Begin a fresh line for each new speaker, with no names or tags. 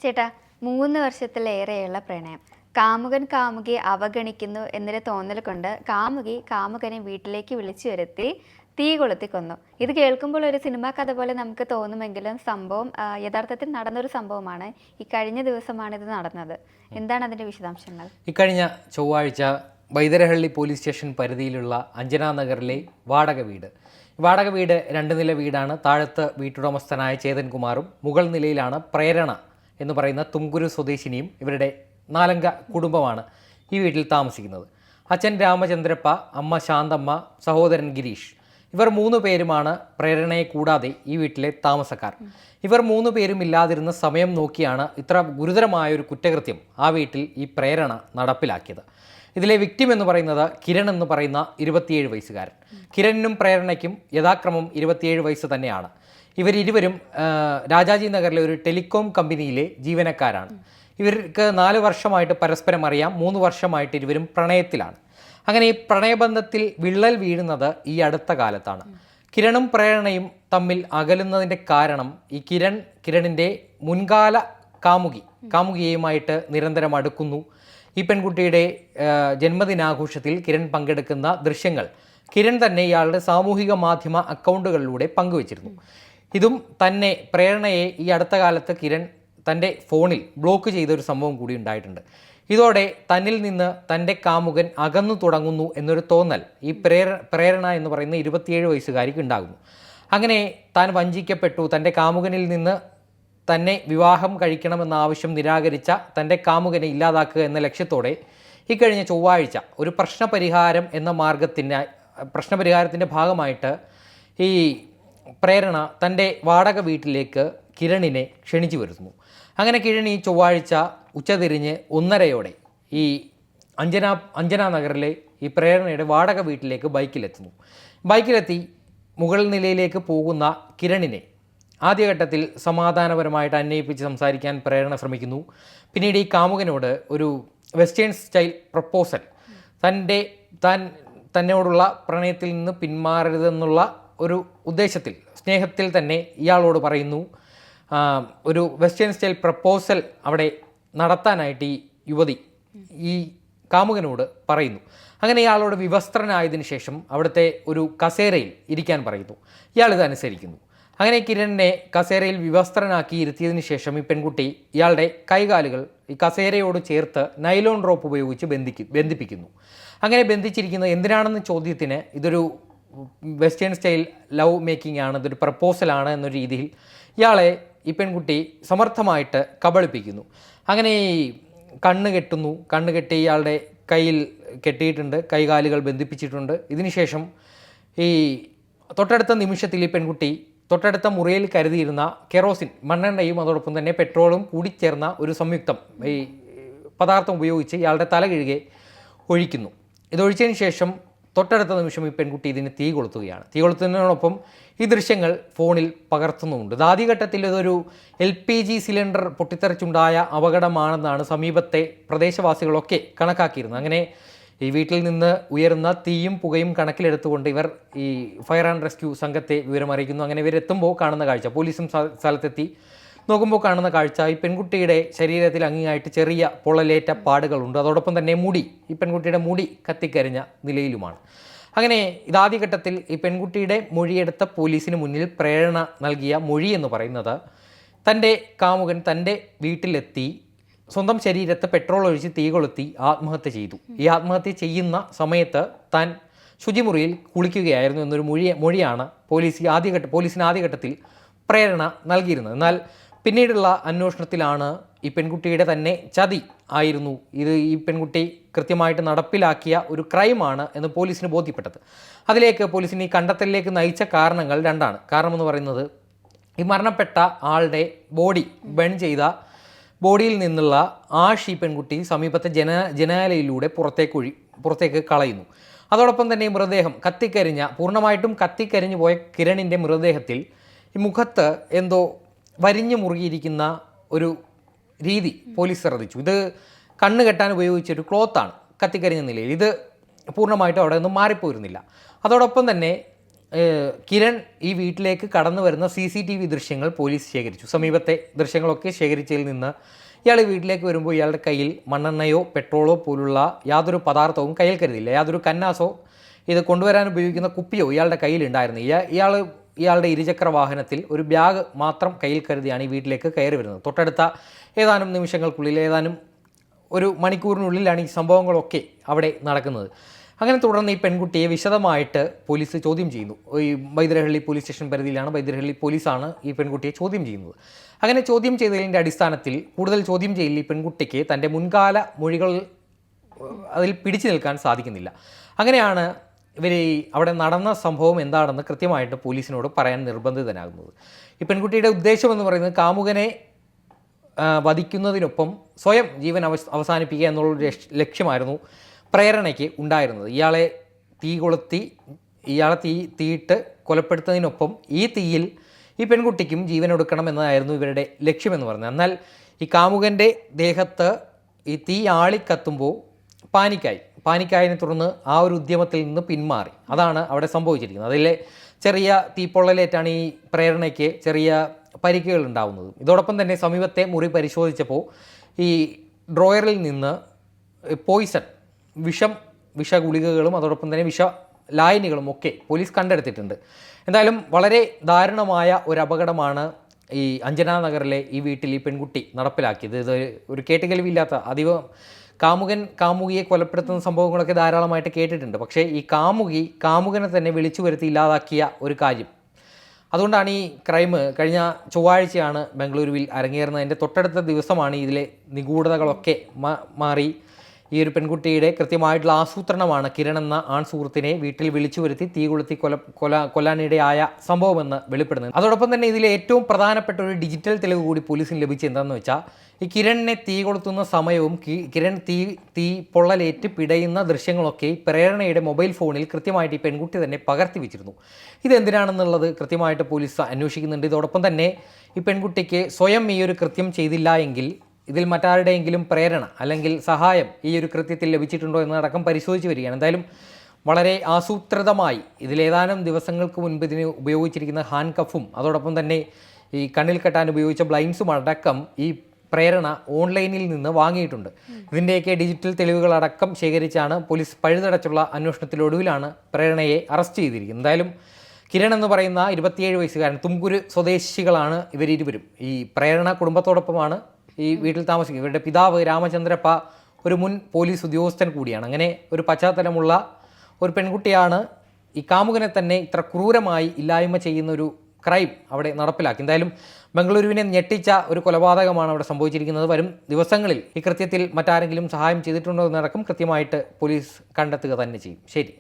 ചേട്ടാ, 3 വർഷത്തിലേറെയുള്ള പ്രണയം. കാമുകൻ കാമുകിയെ അവഗണിക്കുന്നു എന്നൊരു തോന്നൽ കൊണ്ട് കാമുകി കാമുകനെ വീട്ടിലേക്ക് വിളിച്ചു വരുത്തി തീ കൊളുത്തി കൊന്നു. ഇത് കേൾക്കുമ്പോൾ ഒരു സിനിമാ കഥ പോലെ നമുക്ക് തോന്നുമെങ്കിലും സംഭവം യഥാർത്ഥത്തിൽ നടന്നൊരു സംഭവമാണ്. കഴിഞ്ഞ ദിവസമാണ് ഇത് നടന്നത്. എന്താണ് അതിന്റെ വിശദാംശങ്ങൾ?
ഇക്കഴിഞ്ഞ ചൊവ്വാഴ്ച വൈതരഹള്ളി പോലീസ് സ്റ്റേഷൻ പരിധിയിലുള്ള അഞ്ജന നഗറിലെ വാടക വീട് 2 നില വീടാണ്. താഴത്ത് വീട്ടുടമസ്ഥനായ ചേതൻ കുമാറും മുകൾ നിലയിലാണ് പ്രേരണ എന്ന് പറയുന്ന തുംകുരു സ്വദേശിനിയും ഇവരുടെ 4 കുടുംബമാണ് ഈ വീട്ടിൽ താമസിക്കുന്നത്. അച്ഛൻ രാമചന്ദ്രപ്പ, അമ്മ ശാന്തമ്മ, സഹോദരൻ ഗിരീഷ്. ഇവർ 3 പേരുമാണ് പ്രേരണയെ കൂടാതെ ഈ വീട്ടിലെ താമസക്കാർ. ഇവർ 3 പേരും ഇല്ലാതിരുന്ന സമയം നോക്കിയാണ് ഇത്ര ഗുരുതരമായൊരു കുറ്റകൃത്യം ആ വീട്ടിൽ ഈ പ്രേരണ നടപ്പിലാക്കിയത്. ഇതിലെ വിക്ടിം എന്ന് പറയുന്നത് കിരൺ എന്ന് പറയുന്ന 27 വയസ്സുകാരൻ. കിരണിനും പ്രേരണയ്ക്കും യഥാക്രമം 27 വയസ്സ് തന്നെയാണ്. ഇവരിരുവരും രാജാജി നഗറിലെ ഒരു ടെലികോം കമ്പനിയിലെ ജീവനക്കാരാണ്. ഇവർക്ക് 4 വർഷമായിട്ട് പരസ്പരം അറിയാം. 3 വർഷമായിട്ട് ഇരുവരും പ്രണയത്തിലാണ്. അങ്ങനെ ഈ പ്രണയബന്ധത്തിൽ വിള്ളൽ വീഴുന്നത് ഈ അടുത്ത കാലത്താണ്. കിരണും പ്രേരണയും തമ്മിൽ അകലുന്നതിൻ്റെ കാരണം ഈ കിരണിൻ്റെ മുൻകാല കാമുകിയുമായിട്ട് നിരന്തരം അടുക്കുന്നു. ഈ പെൺകുട്ടിയുടെ ജന്മദിനാഘോഷത്തിൽ കിരൺ പങ്കെടുക്കുന്ന ദൃശ്യങ്ങൾ കിരൺ തന്നെ ഇയാളുടെ സാമൂഹിക മാധ്യമ അക്കൗണ്ടുകളിലൂടെ പങ്കുവച്ചിരുന്നു. ഇതും തന്നെ പ്രേരണയെ ഈ അടുത്ത കാലത്ത് കിരൺ തൻ്റെ ഫോണിൽ ബ്ലോക്ക് ചെയ്തൊരു സംഭവം കൂടി ഉണ്ടായിട്ടുണ്ട്. ഇതോടെ തന്നിൽ നിന്ന് തൻ്റെ കാമുകൻ അകന്നു തുടങ്ങുന്നു എന്നൊരു തോന്നൽ ഈ പ്രേരണ എന്ന് പറയുന്ന 27 വയസ്സുകാരിക്ക് ഉണ്ടാകുന്നു. അങ്ങനെ താൻ വഞ്ചിക്കപ്പെട്ടു, തൻ്റെ കാമുകനിൽ നിന്ന് തന്നെ വിവാഹം കഴിക്കണമെന്ന ആവശ്യം നിരാകരിച്ച തൻ്റെ കാമുകനെ ഇല്ലാതാക്കുക എന്ന ലക്ഷ്യത്തോടെ ഇക്കഴിഞ്ഞ ചൊവ്വാഴ്ച ഒരു പ്രശ്നപരിഹാരത്തിൻ്റെ ഭാഗമായിട്ട് ഈ പ്രേരണ തൻ്റെ വാടക വീട്ടിലേക്ക് കിരണിനെ ക്ഷണിച്ചു വരുന്നു. അങ്ങനെ കിരൺ ഈ ചൊവ്വാഴ്ച ഉച്ചതിരിഞ്ഞ് 1:30 ഈ അഞ്ജന നഗറിലെ ഈ പ്രേരണയുടെ വാടക വീട്ടിലേക്ക് ബൈക്കിലെത്തി മുകൾ നിലയിലേക്ക് പോകുന്ന കിരണിനെ ആദ്യഘട്ടത്തിൽ സമാധാനപരമായിട്ട് അന്വയിപ്പിച്ച് സംസാരിക്കാൻ പ്രേരണ ശ്രമിക്കുന്നു. പിന്നീട് ഈ കാമുകനോട് ഒരു വെസ്റ്റേൺ സ്റ്റൈൽ പ്രപ്പോസൽ, തന്നോടുള്ള പ്രണയത്തിൽ നിന്ന് പിന്മാറരുതെന്നുള്ള ഒരു ഉദ്ദേശത്തിൽ, സ്നേഹത്തിൽ തന്നെ ഇയാളോട് പറയുന്നു. ഒരു വെസ്റ്റേൺ സ്റ്റൈൽ പ്രപ്പോസൽ അവിടെ നടത്താനായിട്ട് ഈ യുവതി ഈ കാമുകനോട് പറയുന്നു. അങ്ങനെ ഇയാളോട് വിവസ്ത്രനായതിനു ശേഷം അവിടുത്തെ ഒരു കസേരയിൽ ഇരിക്കാൻ പറയുന്നു. ഇയാൾ ഇതനുസരിക്കുന്നു. അങ്ങനെ കിരണിനെ കസേരയിൽ വിവസ്ത്രനാക്കി ഇരുത്തിയതിനു ശേഷം ഈ പെൺകുട്ടി ഇയാളുടെ കൈകാലുകൾ ഈ കസേരയോട് ചേർത്ത് നൈലോൺ റോപ്പ് ഉപയോഗിച്ച് ബന്ധിപ്പിക്കുന്നു. അങ്ങനെ ബന്ധിച്ചിരിക്കുന്നത് എന്തിനാണെന്ന ചോദ്യത്തിന് ഇതൊരു വെസ്റ്റേൺ സ്റ്റൈൽ ലവ് മേക്കിംഗ് ആണ്, ഇതൊരു പ്രപ്പോസലാണ് എന്നൊരു രീതിയിൽ ഇയാളെ ഈ പെൺകുട്ടി സമർത്ഥമായിട്ട് കബളിപ്പിക്കുന്നു. അങ്ങനെ കണ്ണ് കെട്ടി ഇയാളുടെ കയ്യിൽ കെട്ടിയിട്ടുണ്ട്, കൈകാലുകൾ ബന്ധിപ്പിച്ചിട്ടുണ്ട്. ഇതിനുശേഷം ഈ തൊട്ടടുത്ത നിമിഷത്തിൽ ഈ പെൺകുട്ടി തൊട്ടടുത്ത മുറിയിൽ കരുതിയിരുന്ന കെറോസിൻ, മണ്ണെണ്ണയും അതോടൊപ്പം തന്നെ പെട്രോളും കൂടിച്ചേർന്ന ഒരു സംയുക്തം ഈ പദാർത്ഥം ഉപയോഗിച്ച് ഇയാളുടെ തല കിഴുകെ ഒഴിക്കുന്നു. ഇതൊഴിച്ചതിന് ശേഷം തൊട്ടടുത്ത നിമിഷം ഈ പെൺകുട്ടി ഇതിന് തീ കൊളുത്തുന്നതിനോടൊപ്പം ഈ ദൃശ്യങ്ങൾ ഫോണിൽ പകർത്തുന്നുമുണ്ട്. ഇത് ആദ്യഘട്ടത്തിൽ ഇതൊരു LPG സിലിണ്ടർ പൊട്ടിത്തെറിച്ചുണ്ടായ അപകടമാണെന്നാണ് സമീപത്തെ പ്രദേശവാസികളൊക്കെ കണക്കാക്കിയിരുന്നത്. അങ്ങനെ ഈ വീട്ടിൽ നിന്ന് ഉയരുന്ന തീയും പുകയും കണക്കിലെടുത്തുകൊണ്ട് ഇവർ ഈ ഫയർ ആൻഡ് റെസ്ക്യൂ സംഘത്തെ വിവരം അറിയിക്കുന്നു. അങ്ങനെ ഇവരെത്തുമ്പോൾ കാണുന്ന കാഴ്ച, പോലീസും സ്ഥലത്തെത്തി നോക്കുമ്പോൾ കാണുന്ന കാഴ്ച, ഈ പെൺകുട്ടിയുടെ ശരീരത്തിൽ അങ്ങിയായിട്ട് ചെറിയ പൊള്ളലേറ്റ പാടുകളുണ്ട്. അതോടൊപ്പം തന്നെ ഈ പെൺകുട്ടിയുടെ മുടി കത്തിക്കരിഞ്ഞ നിലയിലുമാണ്. അങ്ങനെ ഇതാദ്യഘട്ടത്തിൽ ഈ പെൺകുട്ടിയുടെ മൊഴിയെടുത്ത പോലീസിന് മുന്നിൽ പ്രേരണ നൽകിയ മൊഴി എന്ന് പറയുന്നത് തൻ്റെ കാമുകൻ തൻ്റെ വീട്ടിലെത്തി സ്വന്തം ശരീരത്ത് പെട്രോൾ ഒഴിച്ച് തീ കൊളുത്തി ആത്മഹത്യ ചെയ്തു. ഈ ആത്മഹത്യ ചെയ്യുന്ന സമയത്ത് താൻ ശുചിമുറിയിൽ കുളിക്കുകയായിരുന്നു എന്നൊരു മൊഴിയാണ് പോലീസിന് ആദ്യഘട്ടത്തിൽ പ്രേരണ നൽകിയിരുന്നത്. എന്നാൽ പിന്നീടുള്ള അന്വേഷണത്തിലാണ് ഈ പെൺകുട്ടിയുടെ തന്നെ ചതി ആയിരുന്നു ഇത്, ഈ പെൺകുട്ടി കൃത്യമായിട്ട് നടപ്പിലാക്കിയ ഒരു ക്രൈമാണ് എന്ന് പോലീസിന് ബോധ്യപ്പെട്ടത്. അതിലേക്ക് പോലീസിന് ഈ കണ്ടെത്തലിലേക്ക് നയിച്ച കാരണങ്ങൾ 2ആണ്. കാരണം എന്ന് പറയുന്നത് ഈ മരണപ്പെട്ട ആളുടെ ബോഡി ബേൺ ചെയ്ത ബോഡിയിൽ നിന്നുള്ള ആഷ് ഈ പെൺകുട്ടി സമീപത്തെ ജനാലയിലൂടെ പുറത്തേക്ക് കളയുന്നു. അതോടൊപ്പം തന്നെ മൃതദേഹം പൂർണ്ണമായിട്ടും കത്തിക്കരിഞ്ഞു പോയ കിരണിൻ്റെ മൃതദേഹത്തിൽ ഈ മുഖത്ത് എന്തോ വരിഞ്ഞു മുറുകിയിരിക്കുന്ന ഒരു രീതി പോലീസ് ശ്രദ്ധിച്ചു. ഇത് കണ്ണ് കെട്ടാൻ ഉപയോഗിച്ചൊരു ക്ലോത്താണ് കത്തിക്കരിഞ്ഞ നിലയിൽ. ഇത് പൂർണ്ണമായിട്ടും അവിടെ നിന്നും മാറിപ്പോയിരുന്നില്ല. അതോടൊപ്പം തന്നെ കിരൺ ഈ വീട്ടിലേക്ക് കടന്നു വരുന്ന CCTV ദൃശ്യങ്ങൾ പോലീസ് ശേഖരിച്ചു. സമീപത്തെ ദൃശ്യങ്ങളൊക്കെ ശേഖരിച്ചതിൽ നിന്ന് ഇയാൾ വീട്ടിലേക്ക് വരുമ്പോൾ ഇയാളുടെ കയ്യിൽ മണ്ണെണ്ണയോ പെട്രോളോ പോലുള്ള യാതൊരു പദാർത്ഥവും കയ്യിൽ കരുതിയില്ല. യാതൊരു കന്നാസോ ഇത് കൊണ്ടുവരാൻ ഉപയോഗിക്കുന്ന കുപ്പിയോ ഇയാളുടെ കയ്യിലുണ്ടായിരുന്നു. ഇയാളുടെ ഇരുചക്ര വാഹനത്തിൽ ഒരു ബാഗ് മാത്രം കയ്യിൽ കരുതിയാണ് ഈ വീട്ടിലേക്ക് കയറി വരുന്നത്. തൊട്ടടുത്ത ഏതാനും നിമിഷങ്ങൾക്കുള്ളിൽ, ഏതാനും ഒരു മണിക്കൂറിനുള്ളിലാണ് ഈ സംഭവങ്ങളൊക്കെ അവിടെ നടക്കുന്നത്. അങ്ങനെ തുടർന്ന് ഈ പെൺകുട്ടിയെ വിശദമായിട്ട് പോലീസ് ചോദ്യം ചെയ്യുന്നു. ഈ ബൈദരഹള്ളി പോലീസ് സ്റ്റേഷൻ പരിധിയിലാണ്, ബൈദരഹള്ളി പോലീസാണ് ഈ പെൺകുട്ടിയെ ചോദ്യം ചെയ്യുന്നത്. അങ്ങനെ ചോദ്യം ചെയ്തതിൻ്റെ അടിസ്ഥാനത്തിൽ കൂടുതൽ ചോദ്യം ചെയ്യൽ ഈ പെൺകുട്ടിക്ക് തൻ്റെ മുൻകാല മൊഴികൾ അതിൽ പിടിച്ചു നിൽക്കാൻ സാധിക്കുന്നില്ല. അങ്ങനെയാണ് ഇവർ അവിടെ നടന്ന സംഭവം എന്താണെന്ന് കൃത്യമായിട്ട് പോലീസിനോട് പറയാൻ നിർബന്ധിതനാകുന്നത്. ഈ പെൺകുട്ടിയുടെ ഉദ്ദേശമെന്ന് പറയുന്നത് കാമുകനെ വധിക്കുന്നതിനൊപ്പം സ്വയം ജീവൻ അവസാനിപ്പിക്കുക എന്നുള്ളൊരു ലക്ഷ്യമായിരുന്നു പ്രേരണയ്ക്ക് ഉണ്ടായിരുന്നത്. ഇയാളെ തീയിട്ട് കൊലപ്പെടുത്തുന്നതിനൊപ്പം ഈ തീയിൽ ഈ പെൺകുട്ടിക്കും ജീവൻ ഒടുക്കണം എന്നതായിരുന്നു ഇവരുടെ ലക്ഷ്യമെന്ന് പറഞ്ഞത്. എന്നാൽ ഈ കാമുകൻ്റെ ദേഹത്ത് ഈ തീ ആളിക്കത്തുമ്പോൾ പാനിക്കായതിനെ തുടർന്ന് ആ ഒരു ഉദ്യമത്തിൽ നിന്ന് പിന്മാറി. അതാണ് അവിടെ സംഭവിച്ചിരിക്കുന്നത്. അതിലെ ചെറിയ തീപ്പൊള്ളലേറ്റാണ് ഈ പ്രേരണയ്ക്ക് ചെറിയ പരിക്കുകൾ ഉണ്ടാവുന്നത്. ഇതോടൊപ്പം തന്നെ സമീപത്തെ മുറി പരിശോധിച്ചപ്പോൾ ഈ ഡ്രോയറിൽ നിന്ന് വിഷഗുളികകളും അതോടൊപ്പം തന്നെ ലായനികളും ഒക്കെ പോലീസ് കണ്ടെടുത്തിട്ടുണ്ട്. എന്തായാലും വളരെ ദാരുണമായ ഒരു അപകടമാണ് ഈ അഞ്ജന നഗറിലെ ഈ വീട്ടിൽ ഈ പെൺകുട്ടി നടപ്പിലാക്കിയത്. ഇത് ഒരു കേട്ടുകേൾവിയില്ലാത്ത അധികം കാമുകിയെ കൊലപ്പെടുത്തുന്ന സംഭവങ്ങളൊക്കെ ധാരാളമായിട്ട് കേട്ടിട്ടുണ്ട്. പക്ഷേ ഈ കാമുകനെ തന്നെ വിളിച്ചു വരുത്തി ഇല്ലാതാക്കിയ ഒരു കാര്യം. അതുകൊണ്ടാണ് ഈ ക്രൈം കഴിഞ്ഞ ചൊവ്വാഴ്ചയാണ് ബംഗളൂരുവിൽ അരങ്ങേറുന്നതിൻ്റെ തൊട്ടടുത്ത ദിവസമാണ് ഇതിലെ നിഗൂഢതകളൊക്കെ മാറി ഈ ഒരു പെൺകുട്ടിയുടെ കൃത്യമായിട്ടുള്ള ആസൂത്രണമാണ് കിരൺ എന്ന ആൺ സുഹൃത്തിനെ വീട്ടിൽ വിളിച്ചു വരുത്തി തീ കൊളുത്തി കൊല്ലാനിടയായ സംഭവമെന്ന് വെളിപ്പെടുന്നത്. അതോടൊപ്പം തന്നെ ഇതിലെ ഏറ്റവും പ്രധാനപ്പെട്ട ഒരു ഡിജിറ്റൽ തെളിവ് കൂടി പോലീസിന് ലഭിച്ചത് എന്താണെന്ന് വെച്ചാൽ ഈ കിരണിനെ തീ കൊളുത്തുന്ന സമയവും കിരൺ തീ പൊള്ളലേറ്റ് പിടയുന്ന ദൃശ്യങ്ങളൊക്കെ പ്രേരണയുടെ മൊബൈൽ ഫോണിൽ കൃത്യമായിട്ട് ഈ പെൺകുട്ടി തന്നെ പകർത്തി വെച്ചിരുന്നു. ഇതെന്തിനാണെന്നുള്ളത് കൃത്യമായിട്ട് പോലീസ് അന്വേഷിക്കുന്നുണ്ട്. ഇതോടൊപ്പം തന്നെ ഈ പെൺകുട്ടിക്ക് സ്വയം ഈ ഒരു കൃത്യം ചെയ്തില്ല എങ്കിൽ ഇതിൽ മറ്റാരുടെയെങ്കിലും പ്രേരണ അല്ലെങ്കിൽ സഹായം ഈ ഒരു കൃത്യത്തിൽ ലഭിച്ചിട്ടുണ്ടോ എന്നതടക്കം പരിശോധിച്ച് വരികയാണ്. എന്തായാലും വളരെ ആസൂത്രിതമായി ഇതിലേതാനും ദിവസങ്ങൾക്ക് മുൻപ് ഇതിന് ഉപയോഗിച്ചിരിക്കുന്ന ഹാൻഡ് കഫും അതോടൊപ്പം തന്നെ ഈ കണ്ണിൽ കെട്ടാൻ ഉപയോഗിച്ച ബ്ലൈൻഡ്സും അടക്കം ഈ പ്രേരണ ഓൺലൈനിൽ നിന്ന് വാങ്ങിയിട്ടുണ്ട്. ഇതിൻ്റെയൊക്കെ ഡിജിറ്റൽ തെളിവുകളടക്കം ശേഖരിച്ചാണ് പോലീസ് പഴുതടച്ചുള്ള അന്വേഷണത്തിലൊടുവിലാണ് പ്രേരണയെ അറസ്റ്റ് ചെയ്തിരിക്കുന്നത്. എന്തായാലും കിരൺ എന്ന് പറയുന്ന 27 വയസ്സുകാരൻ, തുംകുരു സ്വദേശികളാണ് ഇവരിരുവരും. ഈ പ്രേരണ കുടുംബത്തോടൊപ്പമാണ് ഈ വീട്ടിൽ താമസിക്കുന്നത്. ഇവരുടെ പിതാവ് രാമചന്ദ്രപ്പ ഒരു മുൻ പോലീസ് ഉദ്യോഗസ്ഥൻ കൂടിയാണ്. അങ്ങനെ ഒരു പശ്ചാത്തലമുള്ള ഒരു പെൺകുട്ടിയാണ് ഈ കാമുകനെ തന്നെ ഇത്ര ക്രൂരമായി ഇല്ലായ്മ ചെയ്യുന്ന ഒരു ക്രൈം അവിടെ നടപ്പിലാക്കി. എന്തായാലും ബംഗളൂരുവിനെ ഞെട്ടിച്ച ഒരു കൊലപാതകമാണ് അവിടെ സംഭവിച്ചിരിക്കുന്നത്. വരും ദിവസങ്ങളിൽ ഈ കൃത്യത്തിൽ മറ്റാരെങ്കിലും സഹായം ചെയ്തിട്ടുണ്ടോ എന്നടക്കം കൃത്യമായിട്ട് പോലീസ് കണ്ടെത്തുക തന്നെ ചെയ്യും. ശരി.